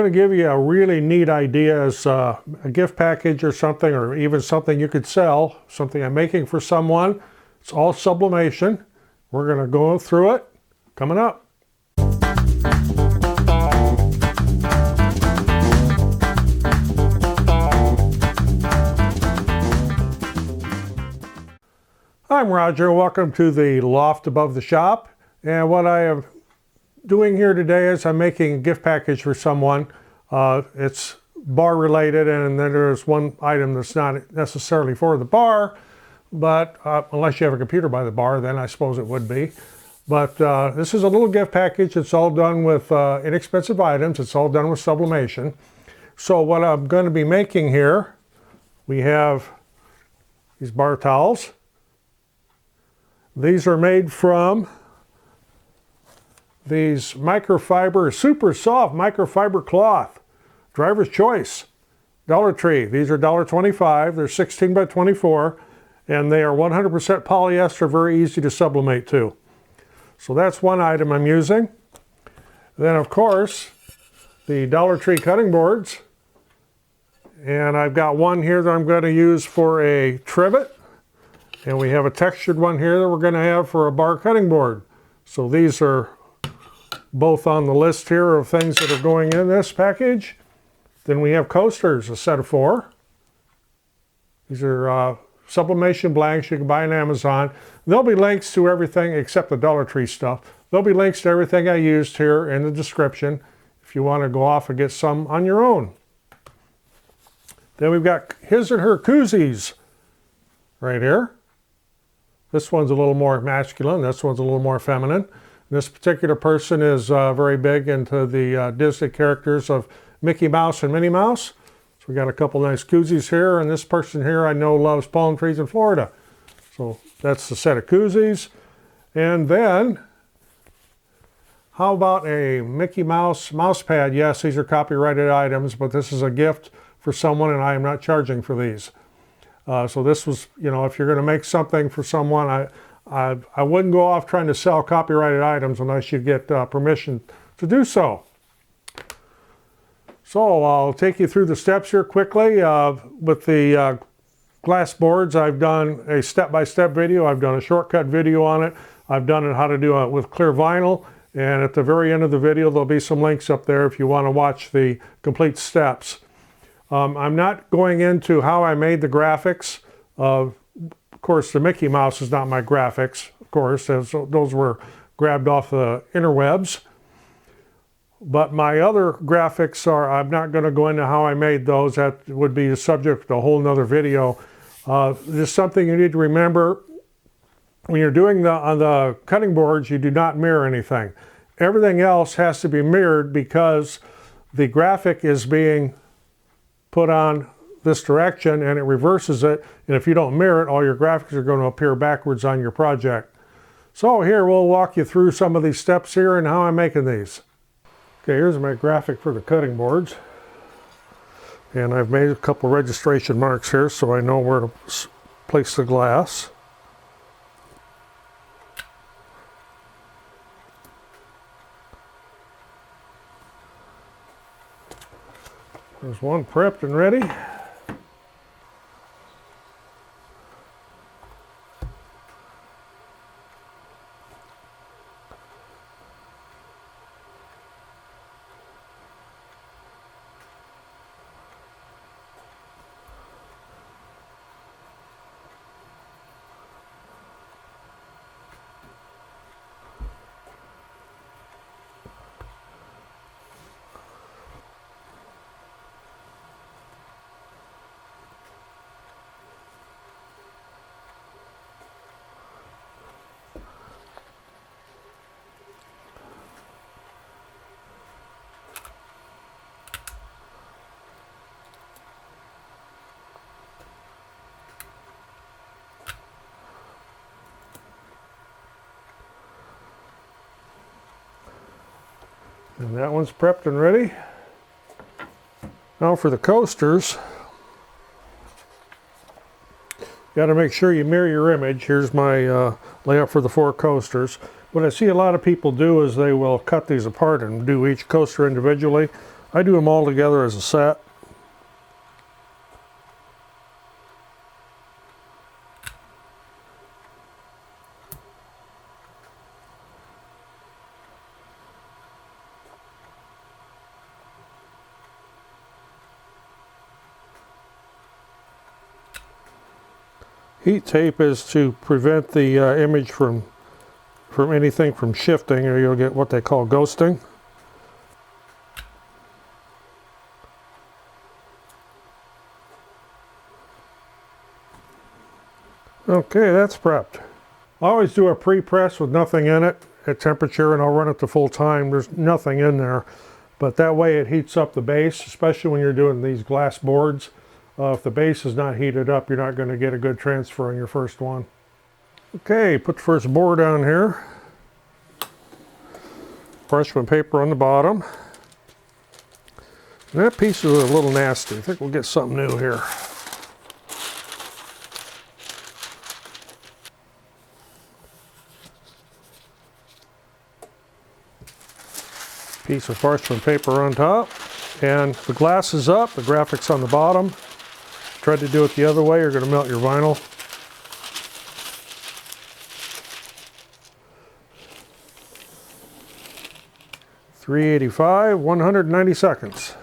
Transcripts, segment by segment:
going to give you a really neat idea as a gift package or something, or even something you could sell, something I'm making for someone. It's all sublimation. We're going to go through it coming up. I'm Roger. Welcome to the loft above the shop. And what I am doing here today is I'm making a gift package for someone. It's bar related, and then there's one item that's not necessarily for the bar, but unless you have a computer by the bar, then I suppose it would be. But this is a little gift package. It's all done with inexpensive items. It's all done with sublimation. So what I'm going to be making here, we have these bar towels. These are made from these microfiber, super soft microfiber cloth. Driver's Choice, Dollar Tree. These are $1.25. They're 16 by 24, and they are 100% polyester, very easy to sublimate too. So that's one item I'm using. Then of course, the Dollar Tree cutting boards. And I've got one here that I'm going to use for a trivet. And we have a textured one here that we're going to have for a bar cutting board. So these are both on the list here of things that are going in this package. Then we have coasters, a set of 4. These are sublimation blanks you can buy on Amazon. There'll be links to everything except the Dollar Tree stuff. There'll be links to everything I used here in the description if you want to go off and get some on your own. Then we've got his and her koozies right here. This one's a little more masculine. This one's a little more feminine. This particular person is very big into the Disney characters of Mickey Mouse and Minnie Mouse. So we got a couple nice koozies here. And this person here I know loves palm trees in Florida. So that's the set of koozies. And then, how about a Mickey Mouse mouse pad? Yes, these are copyrighted items, but this is a gift for someone and I am not charging for these. So this was, you know, if you're going to make something for someone, I wouldn't go off trying to sell copyrighted items unless you get permission to do so. So I'll take you through the steps here quickly. With the glass boards, I've done a step-by-step video. I've done a shortcut video on it. I've done it how to do it with clear vinyl. And at the very end of the video, there'll be some links up there if you want to watch the complete steps. I'm not going into how I made the graphics. Of course, the Mickey Mouse is not my graphics, of course, as those were grabbed off the interwebs. But my other graphics are, I'm not going to go into how I made those. That would be the subject of a whole nother video. Just something you need to remember. When you're doing on the cutting boards, you do not mirror anything. Everything else has to be mirrored because the graphic is being put on this direction and it reverses it, and if you don't mirror it, all your graphics are going to appear backwards on your project. So here we'll walk you through some of these steps here and how I'm making these. Okay, here's my graphic for the cutting boards, and I've made a couple registration marks here so I know where to place the glass. There's one prepped and ready. And that one's prepped and ready. Now for the coasters, you got to make sure you mirror your image. Here's my layout for the 4 coasters. What I see a lot of people do is they will cut these apart and do each coaster individually. I do them all together as a set. Heat tape is to prevent the image from anything from shifting, or you'll get what they call ghosting. Okay, that's prepped. I always do a pre-press with nothing in it at temperature, and I'll run it to full time. There's nothing in there, but that way it heats up the base, especially when you're doing these glass boards. If the base is not heated up, you're not going to get a good transfer on your first one. Okay, put the first board on here. Parchment paper on the bottom. And that piece is a little nasty. I think we'll get something new here. Piece of parchment paper on top. And the glass is up, the graphics on the bottom. Try to do it the other way, you're going to melt your vinyl. $385, 190 seconds.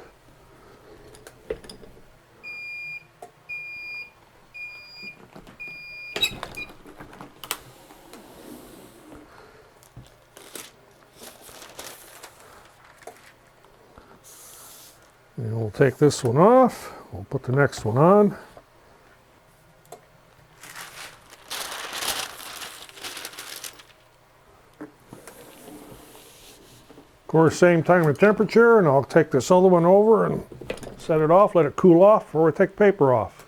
And we'll take this one off. We'll put the next one on. Of course, same time and temperature, and I'll take this other one over and set it off, let it cool off before we take the paper off.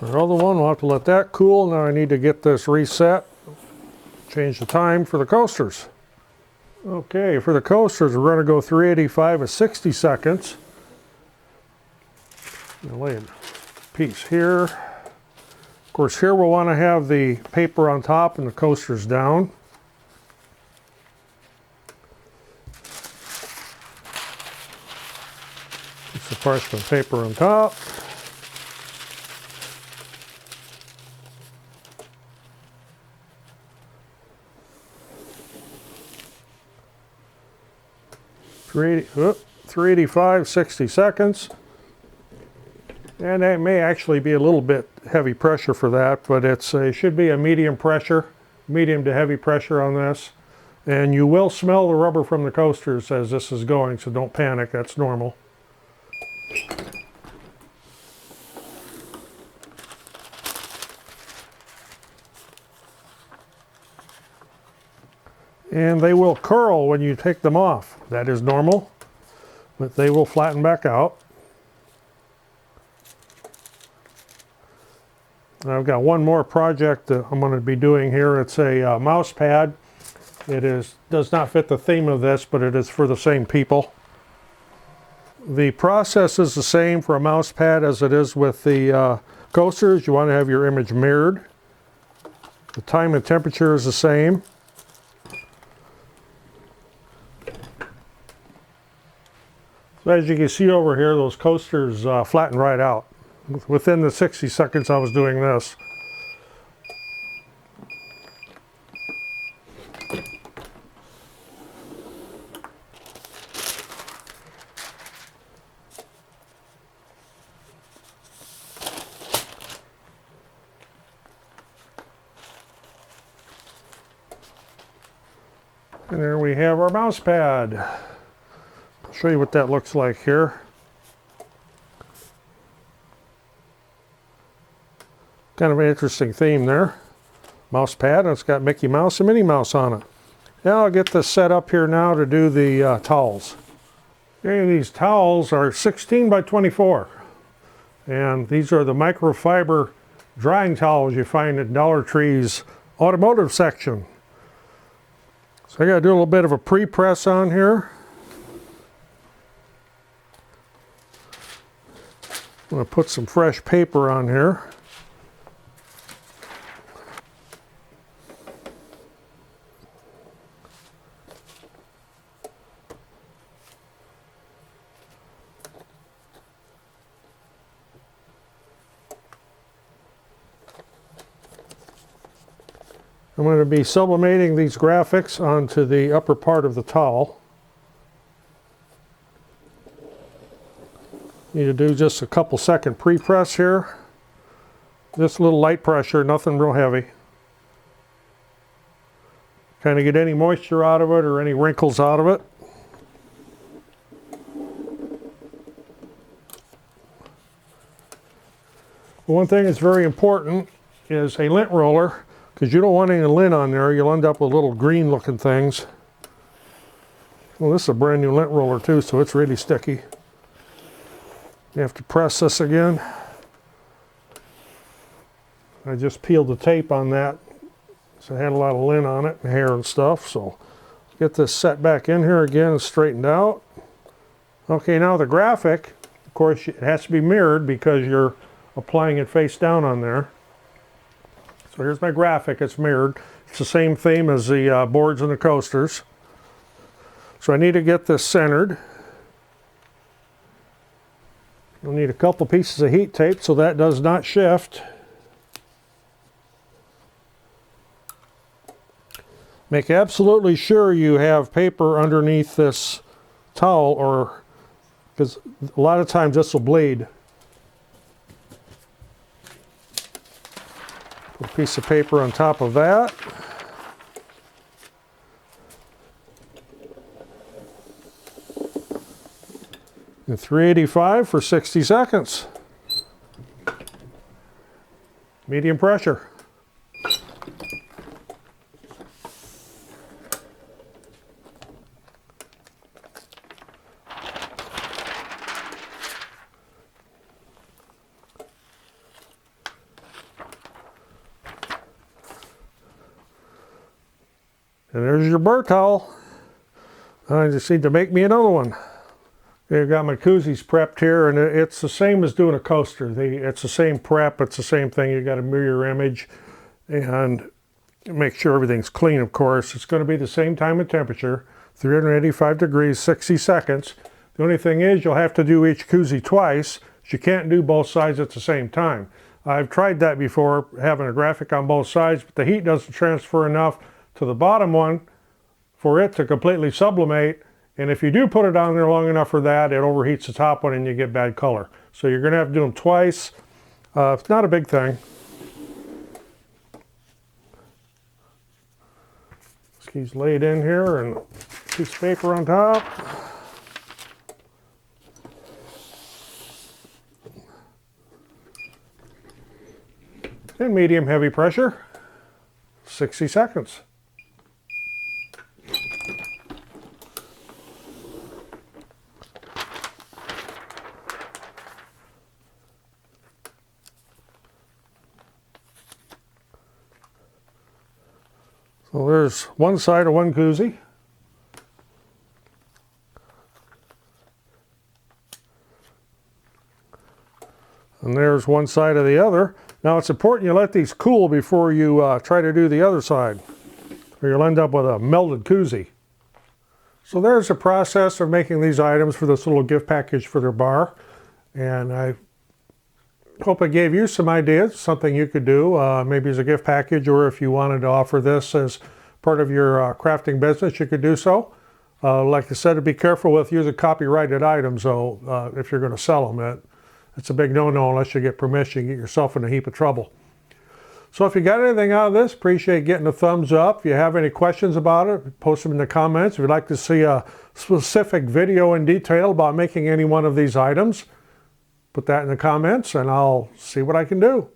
The other one, we'll have to let that cool. Now I need to get this reset. Change the time for the coasters. Okay, for the coasters, we're going to go 385 at 60 seconds. I'll lay a piece here. Of course, here we'll want to have the paper on top and the coasters down. Piece of parchment paper on top. $385, 385, 60 seconds. And that may actually be a little bit heavy pressure for that, but it should be a medium pressure, medium to heavy pressure on this. And you will smell the rubber from the coasters as this is going, so don't panic, that's normal. And they will curl when you take them off. That is normal, but they will flatten back out. And I've got one more project that I'm going to be doing here. It's a mouse pad. It does not fit the theme of this, but it is for the same people. The process is the same for a mouse pad as it is with the coasters. You want to have your image mirrored. The time and temperature is the same. So as you can see over here, those coasters flatten right out. Within the 60 seconds I was doing this. And there we have our mouse pad. I'll show you what that looks like here. Kind of an interesting theme there. Mouse pad, and it's got Mickey Mouse and Minnie Mouse on it. Now I'll get this set up here now to do the towels. Okay, these towels are 16 by 24. And these are the microfiber drying towels you find at Dollar Tree's automotive section. So I got to do a little bit of a pre-press on here. I'm going to put some fresh paper on here. I'm going to be sublimating these graphics onto the upper part of the towel. Need to do just a couple second pre-press here. Just a little light pressure, nothing real heavy. Kind of get any moisture out of it or any wrinkles out of it. One thing that's very important is a lint roller, because you don't want any lint on there. You'll end up with little green looking things. Well, this is a brand new lint roller too, so it's really sticky. You have to press this again. I just peeled the tape on that, so it had a lot of lint on it and hair and stuff. So get this set back in here again and straightened out. Okay, now the graphic, of course, it has to be mirrored because you're applying it face down on there. So here's my graphic, it's mirrored. It's the same theme as the boards and the coasters. So I need to get this centered. You'll need a couple pieces of heat tape so that does not shift. Make absolutely sure you have paper underneath this towel, or because a lot of times this will bleed. Put a piece of paper on top of that. And 385 for 60 seconds. Medium pressure. And there's your burr towel. I just need to make me another one. I've got my koozies prepped here, and it's the same as doing a coaster. It's the same prep, it's the same thing. You got to mirror your image and make sure everything's clean, of course. It's going to be the same time and temperature, 385 degrees, 60 seconds. The only thing is you'll have to do each koozie twice. You can't do both sides at the same time. I've tried that before, having a graphic on both sides, but the heat doesn't transfer enough to the bottom one for it to completely sublimate. And if you do put it on there long enough for that, it overheats the top one and you get bad color. So you're going to have to do them twice. It's not a big thing. He's laid in here and piece of paper on top. And medium heavy pressure, 60 seconds. So there's one side of one koozie. And there's one side of the other. Now it's important you let these cool before you try to do the other side, or you'll end up with a melted koozie. So there's the process of making these items for this little gift package for their bar. And I hope I gave you some ideas, something you could do, maybe as a gift package, or if you wanted to offer this as part of your crafting business, you could do so. Like I said, be careful with using copyrighted items, though, if you're going to sell them. It's a big no-no unless you get permission. You get yourself in a heap of trouble. So if you got anything out of this, appreciate getting a thumbs up. If you have any questions about it, post them in the comments. If you'd like to see a specific video in detail about making any one of these items, put that in the comments and I'll see what I can do.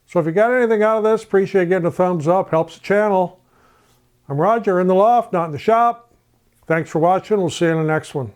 So if you got anything out of this, appreciate getting a thumbs up. Helps the channel. I'm Roger, in the loft, not in the shop. Thanks for watching. We'll see you in the next one.